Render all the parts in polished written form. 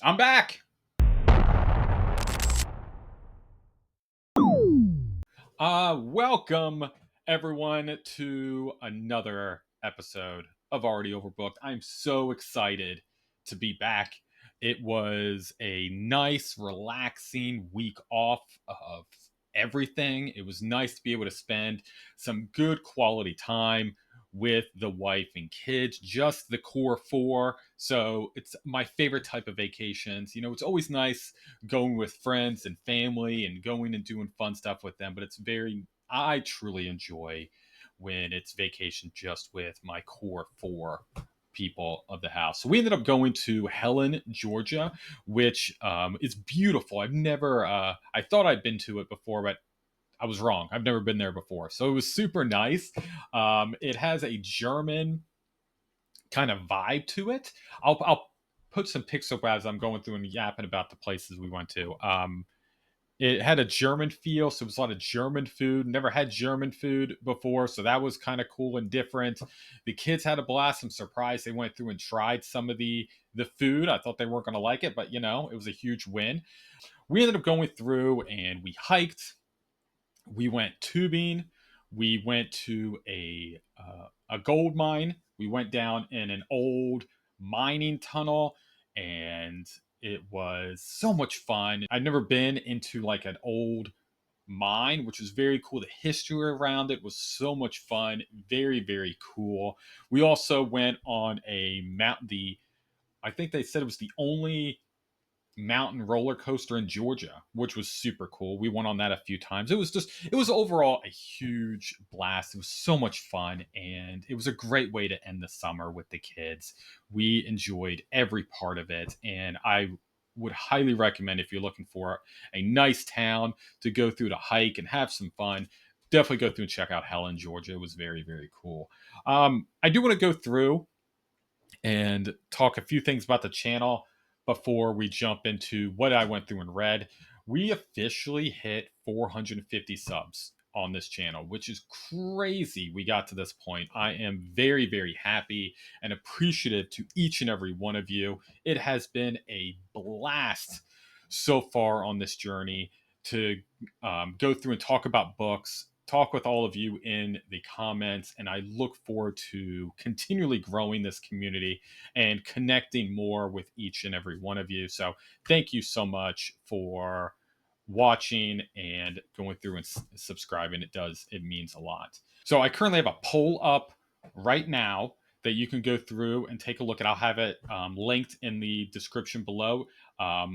I'm back. Welcome everyone to another episode of Already Overbooked. I'm so excited to be back. It was a nice, relaxing week off of everything. It was nice to be able to spend some good quality time with the wife and kids, just the core four. So it's my favorite type of vacations. It's always nice going with friends and family and going and doing fun stuff with them. But I truly enjoy when it's vacation just with my core four people of the house. So we ended up going to Helen, Georgia, which is beautiful. I thought I'd been to it before, but I was wrong. I've never been there before. So it was super nice. It has a German kind of vibe to it. I'll put some pics up as I'm going through and yapping about the places we went to. It had a German feel, so it was a lot of German food. Never had German food before, so that was kind of cool and different. The kids had a blast. I'm surprised they went through and tried some of the food. I thought they weren't going to like it, but it was a huge win. We ended up going through and we hiked. We went tubing. We went to a gold mine. We went down in an old mining tunnel, and it was so much fun. I'd never been into like an old mine, which was very cool. The history around it was so much fun. Very, very cool. We also went on a mount. I think they said it was the only mountain roller coaster in Georgia, which was super cool. We went on that a few times. It was overall a huge blast. It was so much fun, and it was a great way to end the summer with the kids. We enjoyed every part of it, and I would highly recommend if you're looking for a nice town to go through to hike and have some fun. Definitely go through and check out Helen, Georgia. It was very, very cool. I do want to go through and talk a few things about the channel before we jump into what I went through and read. We officially hit 450 subs on this channel, which is crazy. We got to this point. I am very, very happy and appreciative to each and every one of you. It has been a blast so far on this journey to go through and talk about books, talk with all of you in the comments, and I look forward to continually growing this community and connecting more with each and every one of you. So thank you so much for watching and going through and subscribing. It means a lot. So I currently have a poll up right now that you can go through and take a look at. I'll have it linked in the description below.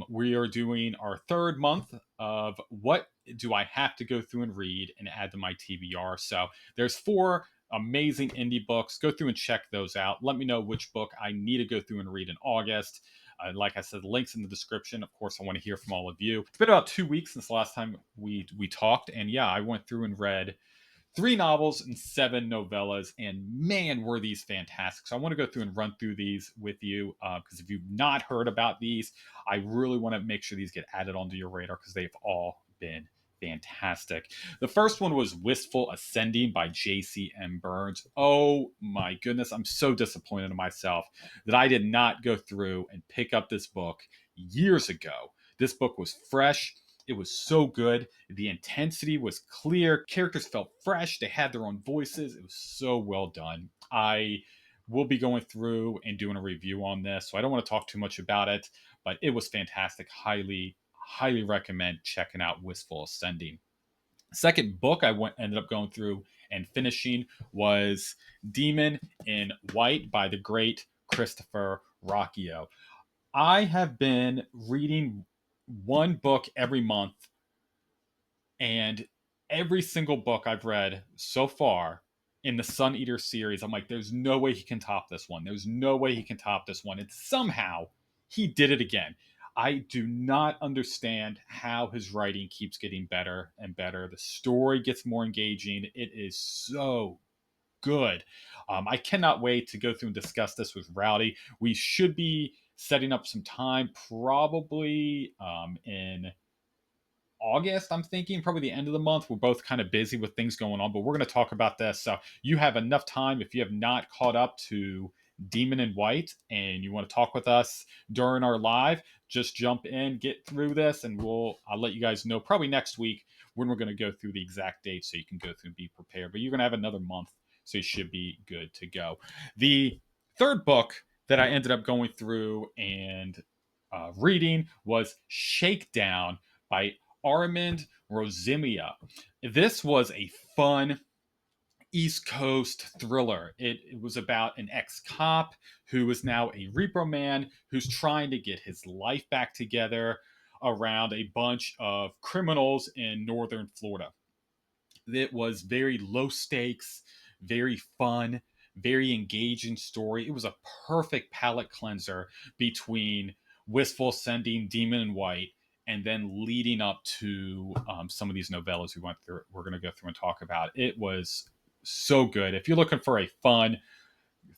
We are doing our third month of what do I have to go through and read and add to my TBR. So there's four amazing indie books. Go through and check those out. Let me know which book I need to go through and read in August. Like I said, links in the description. Of course, I want to hear from all of you. It's been about 2 weeks since the last time we talked, and yeah, I went through and read three novels and seven novellas, and man, were these fantastic. So I want to go through and run through these with you because if you've not heard about these, I really want to make sure these get added onto your radar because they've all been fantastic. The first one was Wistful Ascending by J.C.M. Burns. Oh my goodness, I'm so disappointed in myself that I did not go through and pick up this book years ago. This book was fresh. It was so good. The intensity was clear. Characters felt fresh. They had their own voices. It was so well done. I will be going through and doing a review on this, so I don't want to talk too much about it, but it was fantastic. Highly recommend checking out Wistful Ascending. Second book ended up going through and finishing was Demon in White by the great Christopher Rocchio. I have been reading one book every month, and every single book I've read so far in the Sun Eater series, I'm like, there's no way he can top this one. There's no way he can top this one. And somehow he did it again. I do not understand how his writing keeps getting better and better. The story gets more engaging. It is so good. I cannot wait to go through and discuss this with Rowdy. We should be setting up some time, probably in August, I'm thinking, probably the end of the month. We're both kind of busy with things going on, but we're going to talk about this. So you have enough time if you have not caught up to Demon in White, and you want to talk with us during our live, just jump in, get through this, and I'll let you guys know probably next week when we're going to go through the exact date so you can go through and be prepared. But you're going to have another month, so you should be good to go. The third book that I ended up going through and reading was Shakedown by Armand Rosimia. This was a fun East Coast thriller. It was about an ex cop who is now a repo man who's trying to get his life back together around a bunch of criminals in northern Florida. It was very low stakes, very fun, very engaging story. It was a perfect palate cleanser between Wistful Sending, Demon in White, and then leading up to some of these novellas we're going to go through and talk about. It was so good. If you're looking for a fun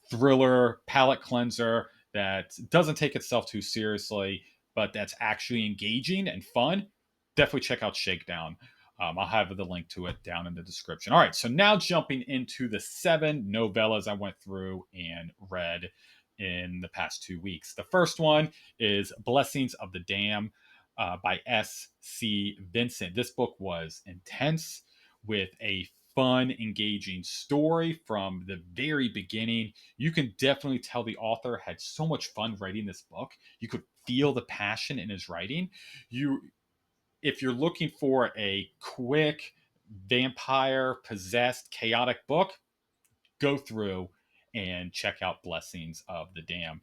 thriller palate cleanser that doesn't take itself too seriously, but that's actually engaging and fun, definitely check out Shakedown. I'll have the link to it down in the description. All right, so now jumping into the 7 novellas I went through and read in the past 2 weeks. The first one is Blessings of the Dam by S.C. Vincent. This book was intense with a fun, engaging story from the very beginning. You can definitely tell the author had so much fun writing this book. You could feel the passion in his writing. If you're looking for a quick vampire possessed chaotic book, go through and check out Blessings of the Dam.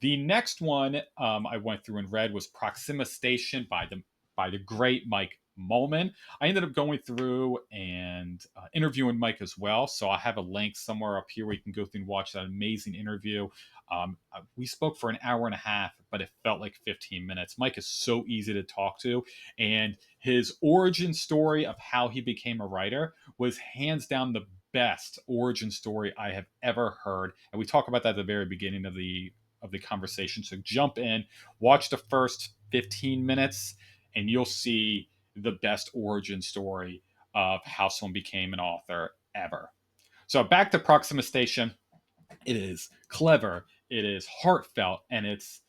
The next one I went through and read was Proxima Station by the great Mike Mullman. I ended up going through and interviewing Mike as well, so I have a link somewhere up here where you can go through and watch that amazing interview. We spoke for an hour and a half, but it felt like 15 minutes. Mike is so easy to talk to, and his origin story of how he became a writer was hands down the best origin story I have ever heard. And we talk about that at the very beginning of the conversation. So jump in, watch the first 15 minutes, and you'll see the best origin story of how someone became an author ever. So back to Proxima Station. It is clever, it is heartfelt, and it's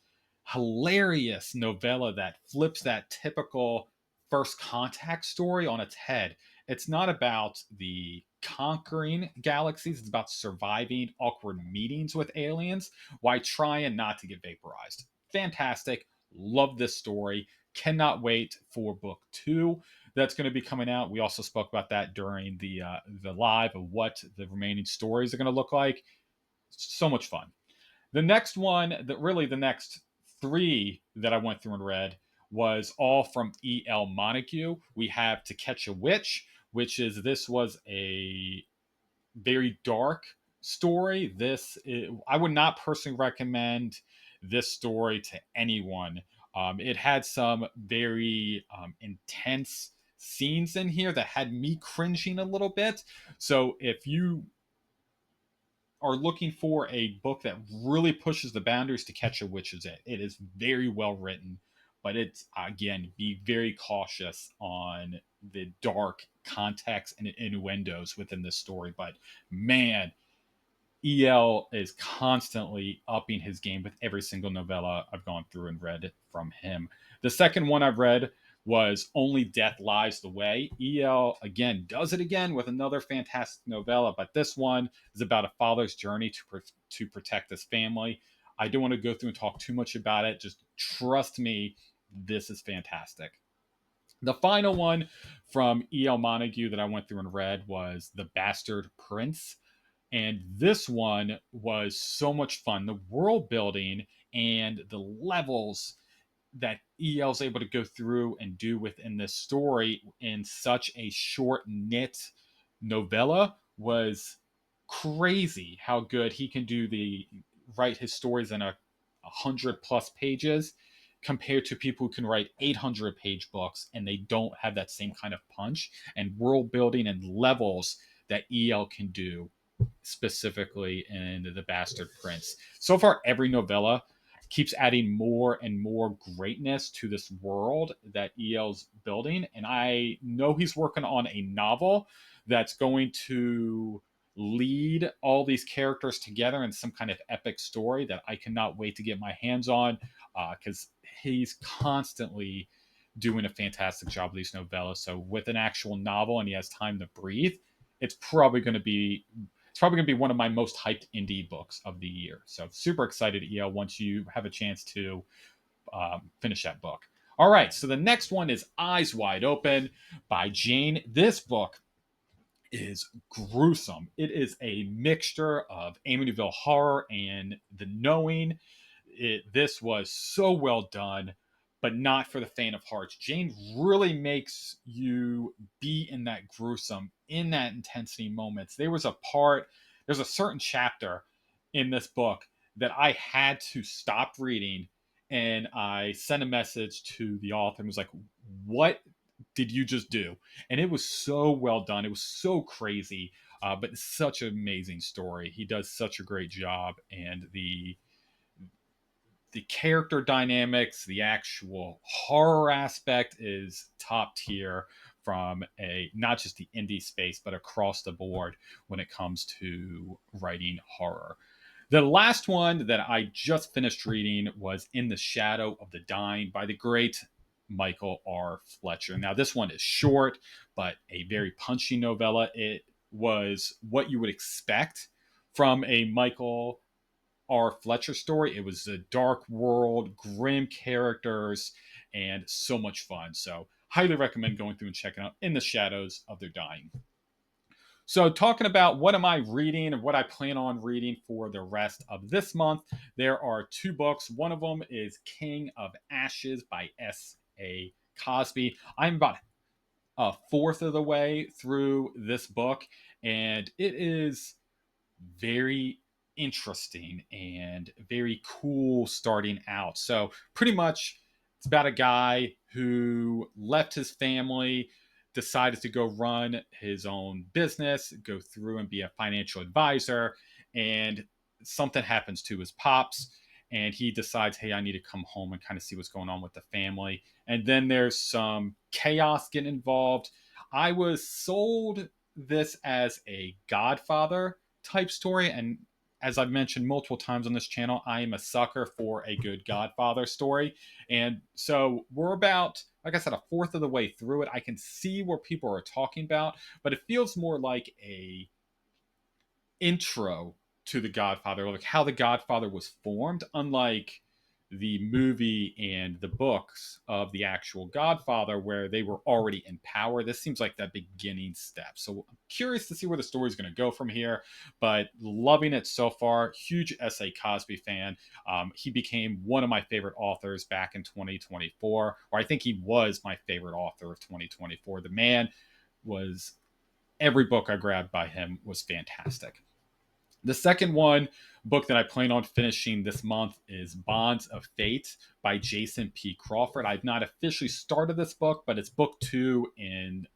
hilarious novella that flips that typical first contact story on its head. It's not about the conquering galaxies, it's about surviving awkward meetings with aliens while trying not to get vaporized. Fantastic. Love this story. Cannot wait for book 2 that's going to be coming out. We also spoke about that during the live of what the remaining stories are going to look like. So much fun. The next one, the next 3 that I went through and read was all from E.L. Montague. We have To Catch a Witch, this was a very dark story. I would not personally recommend this story to anyone. It had some very intense scenes in here that had me cringing a little bit. So if you are looking for a book that really pushes the boundaries, To Catch a Witch is it. It is very well written, but it's, again, be very cautious on the dark context and innuendos within this story. But man, EL is constantly upping his game with every single novella I've gone through and read from him. The second one I've read was Only Death Lies the Way. EL, again, does it again with another fantastic novella, but this one is about a father's journey to protect his family. I don't want to go through and talk too much about it. Just trust me, this is fantastic. The final one from E.L. Montague that I went through and read was The Bastard Prince. And this one was so much fun. The world building and the levels that EL is able to go through and do within this story in such a short knit novella was crazy. How good he can write his stories in 100+ pages compared to people who can write 800-page books and they don't have that same kind of punch and world building and levels that EL can do specifically in The Bastard Prince. So far, every novella keeps adding more and more greatness to this world that EL's building. And I know he's working on a novel that's going to lead all these characters together in some kind of epic story that I cannot wait to get my hands on, because he's constantly doing a fantastic job with these novellas. So with an actual novel and he has time to breathe, it's probably going to be one of my most hyped indie books of the year. So super excited, EL, once you have a chance to finish that book. All right, so the next one is Eyes Wide Open by Jane. This book is gruesome. It is a mixture of Amityville horror and The Knowing. This was so well done, but not for the faint of heart. Jane really makes you be in that gruesome, in that intensity moments. There's a certain chapter in this book that I had to stop reading, and I sent a message to the author and was like, what did you just do? And it was so well done. It was so crazy, but such an amazing story. He does such a great job, and the character dynamics, the actual horror aspect is top tier from a not just the indie space, but across the board when it comes to writing horror. The last one that I just finished reading was In the Shadow of the Dying by the great Michael R. Fletcher. Now, this one is short, but a very punchy novella. It was what you would expect from a Michael R. Fletcher story. It was a dark world, grim characters, and so much fun. So, highly recommend going through and checking out In the Shadows of Their Dying. So, talking about what am I reading and what I plan on reading for the rest of this month, there are two books. One of them is King of Ashes by S.A. Cosby. I'm about a fourth of the way through this book, and it is very interesting and very cool starting out. So, pretty much, it's about a guy who left his family, decided to go run his own business, go through and be a financial advisor, and something happens to his pops. And he decides, hey, I need to come home and kind of see what's going on with the family. And then there's some chaos getting involved. I was sold this as a Godfather type story. And as I've mentioned multiple times on this channel, I am a sucker for a good Godfather story. And so we're about, like I said, a fourth of the way through it. I can see where people are talking about, but it feels more like a intro to the Godfather, like how the Godfather was formed, unlike the movie and the books of the actual Godfather, where they were already in power. This seems like that beginning step. So I'm curious to see where the story is going to go from here, but loving it so far. Huge S.A. Cosby fan. He became one of my favorite authors back in 2024, or I think he was my favorite author of 2024. The man was, every book I grabbed by him was fantastic. The second book that I plan on finishing this month is Bonds of Fate by Jason P. Crawford. I've not officially started this book, but it's book 2 in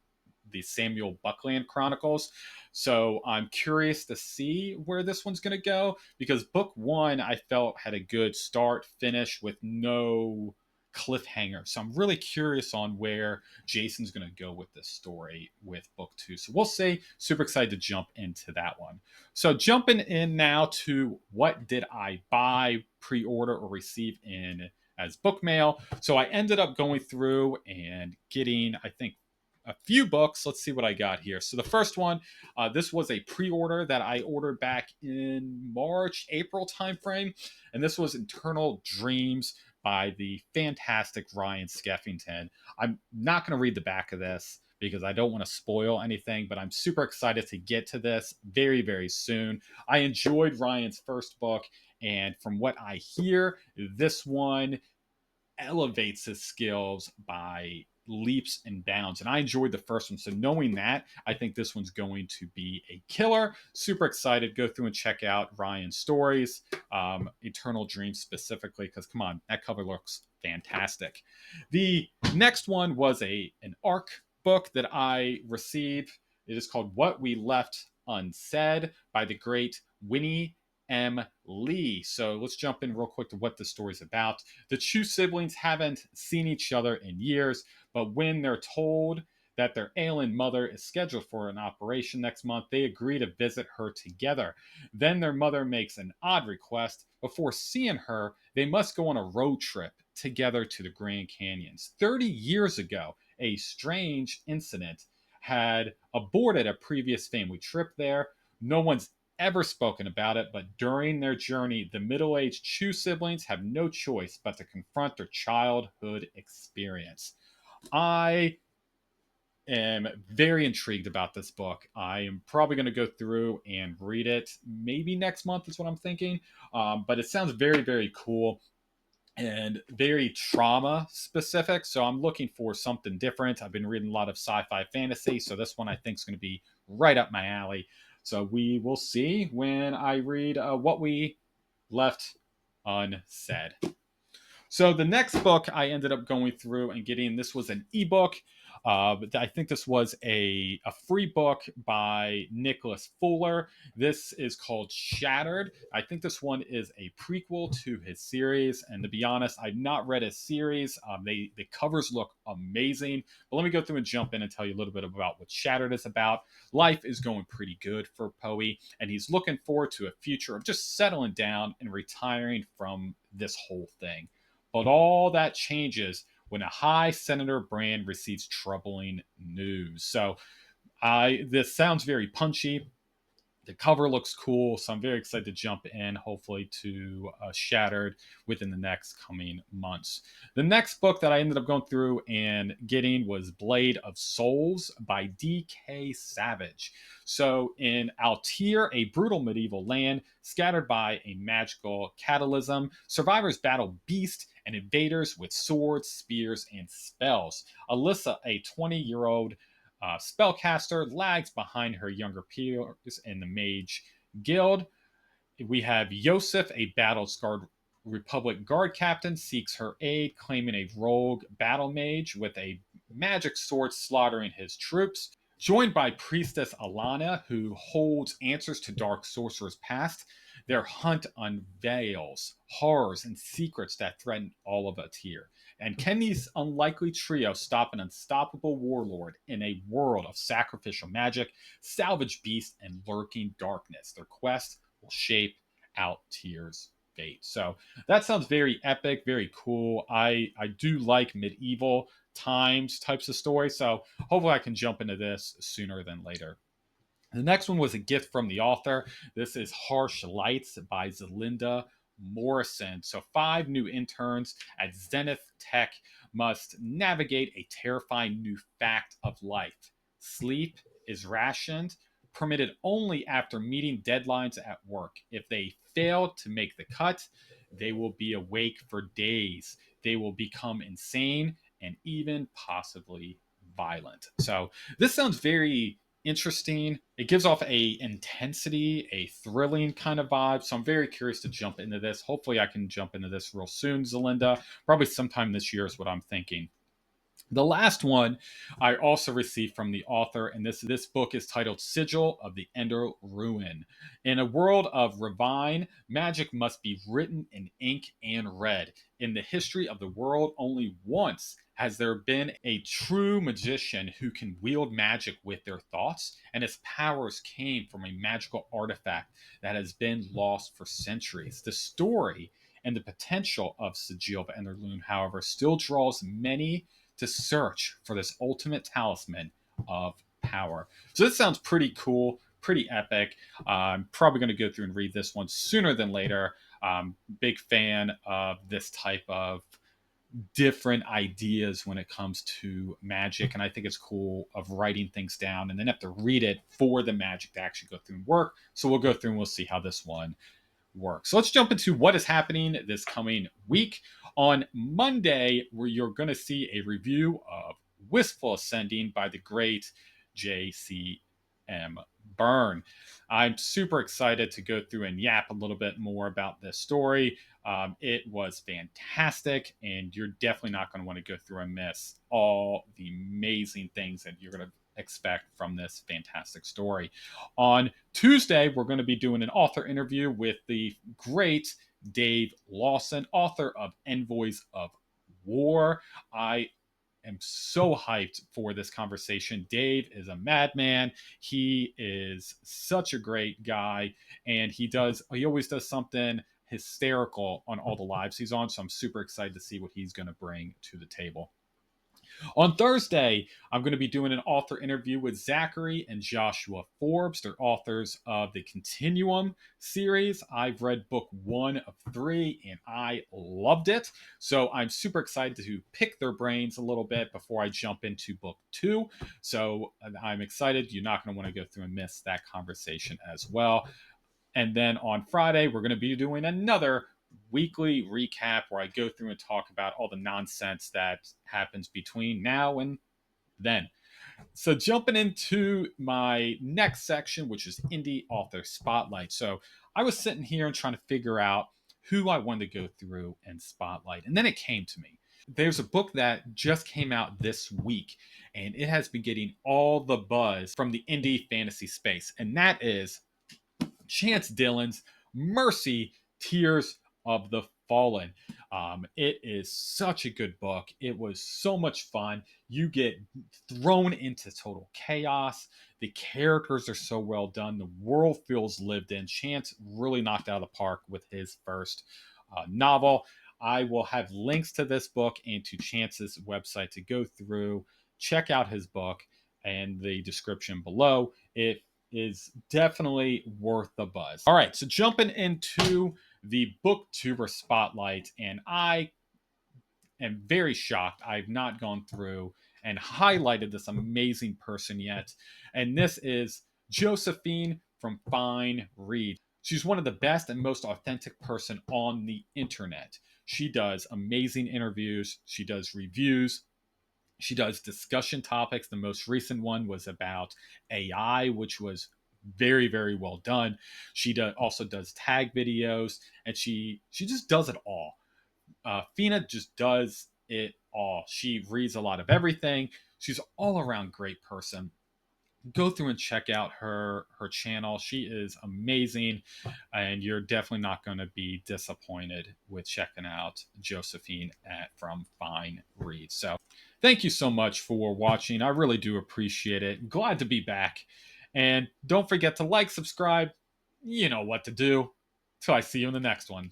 the Samuel Buckland Chronicles. So I'm curious to see where this one's going to go, because book 1 I felt had a good start finish with no cliffhanger. So I'm really curious on where Jason's going to go with this story with book 2. So we'll see. Super excited to jump into that one. So jumping in now to what did I buy, pre-order, or receive in as book mail. So I ended up going through and getting, I think, a few books. Let's see what I got here. So the first one, this was a pre-order that I ordered back in March, April timeframe, and this was Internal Dreams by the fantastic Ryan Skeffington. I'm not going to read the back of this because I don't want to spoil anything, but I'm super excited to get to this very, very soon. I enjoyed Ryan's first book, and from what I hear, this one elevates his skills by leaps and bounds. And I enjoyed the first one. So knowing that, I think this one's going to be a killer. Super excited. Go through and check out Ryan's stories, Eternal Dreams specifically, because come on, that cover looks fantastic. The next one was an ARC book that I received. It is called What We Left Unsaid by the great Winnie M. Lee. So let's jump in real quick to what the story's about. The Chu siblings haven't seen each other in years, but when they're told that their ailing mother is scheduled for an operation next month, they agree to visit her together. Then their mother makes an odd request. Before seeing her, they must go on a road trip together to the Grand Canyons. 30 years ago, a strange incident had aborted a previous family trip there. No one's ever spoken about it, but during their journey, the middle aged Chu siblings have no choice but to confront their childhood experience. I am very intrigued about this book. I am probably going to go through and read it maybe next month, is what I'm thinking. But it sounds very, very cool and very trauma specific. So I'm looking for something different. I've been reading a lot of sci fi fantasy. So this one I think is going to be right up my alley. So we will see when I read what we left unsaid. So the next book I ended up going through and getting, this was an ebook. I think this was a free book by Nicholas Fuller. This is called Shattered. I think this one is a prequel to his series. And to be honest, I've not read his series. The covers look amazing. But let me go through and jump in and tell you a little bit about what Shattered is about. Life is going pretty good for Poe, and he's looking forward to a future of just settling down and retiring from this whole thing. But all that changes when a high Senator Brand receives troubling news. So this sounds very punchy. The cover looks cool, so I'm very excited to jump in, hopefully to Shattered within the next coming months. The next book that I ended up going through and getting was Blade of Souls by D.K. Savage. So in Altair, a brutal medieval land scattered by a magical catalysm, survivors battle beasts and invaders with swords, spears, and spells. Alyssa, a 20-year-old spellcaster, lags behind her younger peers in the Mage Guild. We have Yosef, a battle scarred Republic Guard captain, seeks her aid, claiming a rogue battle mage with a magic sword slaughtering his troops. Joined by Priestess Alana, who holds answers to Dark Sorcerer's past, their hunt unveils horrors and secrets that threaten all of us here. And can these unlikely trio stop an unstoppable warlord in a world of sacrificial magic, salvage beasts, and lurking darkness? Their quest will shape out Tyr's fate. So that sounds very epic, very cool. I do like medieval times types of stories, so hopefully I can jump into this sooner than later. The next one was a gift from the author. This is Harsh Lights by Zelinda Morrison. So, 5 new interns at Zenith Tech must navigate a terrifying new fact of life. Sleep is rationed, permitted only after meeting deadlines at work. If they fail to make the cut, they will be awake for days. They will become insane and even possibly violent. So, this sounds very interesting. It gives off a intensity, a thrilling kind of vibe. So I'm very curious to jump into this. Hopefully I can jump into this real soon, Zelinda. Probably sometime this year is what I'm thinking. The last one I also received from the author, and this book is titled Sigil of the Ender Ruin. In a world of Ravine, magic must be written in ink and read. In the history of the world, only once has there been a true magician who can wield magic with their thoughts, and his powers came from a magical artifact that has been lost for centuries. The story and the potential of Sigil of Ender Ruin, however, still draws many to search for this ultimate talisman of power. So this sounds pretty cool, pretty epic. I'm probably going to go through and read this one sooner than later. Big fan of this type of different ideas when it comes to magic, and I think it's cool of writing things down and then have to read it for the magic to actually go through and work. So we'll go through and we'll see how this one work. So let's jump into what is happening this coming week. On Monday, where you're going to see a review of Wistful Ascending by the great J.C.M. Byrne. I'm super excited to go through and yap a little bit more about this story. It was fantastic, and you're definitely not going to want to go through and miss all the amazing things that you're going to expect from this fantastic story. On Tuesday, we're going to be doing an author interview with the great Dave Lawson, author of Envoys of War. I am so hyped for this conversation. Dave is a madman. He is such a great guy, and he always does something hysterical on all the lives he's on. So I'm super excited to see what he's going to bring to the table. On Thursday, I'm going to be doing an author interview with Zachary and Joshua Forbes. They're authors of the Continuum series. I've read book 1 of 3 and I loved it. So I'm super excited to pick their brains a little bit before I jump into book 2. So I'm excited. You're not going to want to go through and miss that conversation as well. And then on Friday, we're going to be doing another weekly recap where I go through and talk about all the nonsense that happens between now and then. So, jumping into my next section, which is Indie Author Spotlight. So, I was sitting here and trying to figure out who I wanted to go through and spotlight. And then it came to me. There's a book that just came out this week, and it has been getting all the buzz from the indie fantasy space. And that is Chance Dillon's Mercy, Tears of the Fallen. It is such a good book. It was so much fun. You get thrown into total chaos. The characters are so well done. The world feels lived in. Chance really knocked out of the park with his first novel. I will have links to this book and to Chance's website to go through, check out his book, and the description below. It is definitely worth the buzz. All right, so jumping into the BookTuber Spotlight, and I am very shocked I've not gone through and highlighted this amazing person yet. And this is Josephine from Fine Read. She's one of the best and most authentic person on the internet. She does amazing interviews. She does reviews. She does discussion topics. The most recent one was about AI, which was very, very well done. Also does tag videos, and she just does it all. Fina just does it all. She reads a lot of everything. She's all around great person. Go through and check out her channel. She is amazing, and you're definitely not going to be disappointed with checking out Josephine from Fine Read. So thank you so much for watching. I really do appreciate it. Glad to be back. And don't forget to like, subscribe. You know what to do. Till I see you in the next one.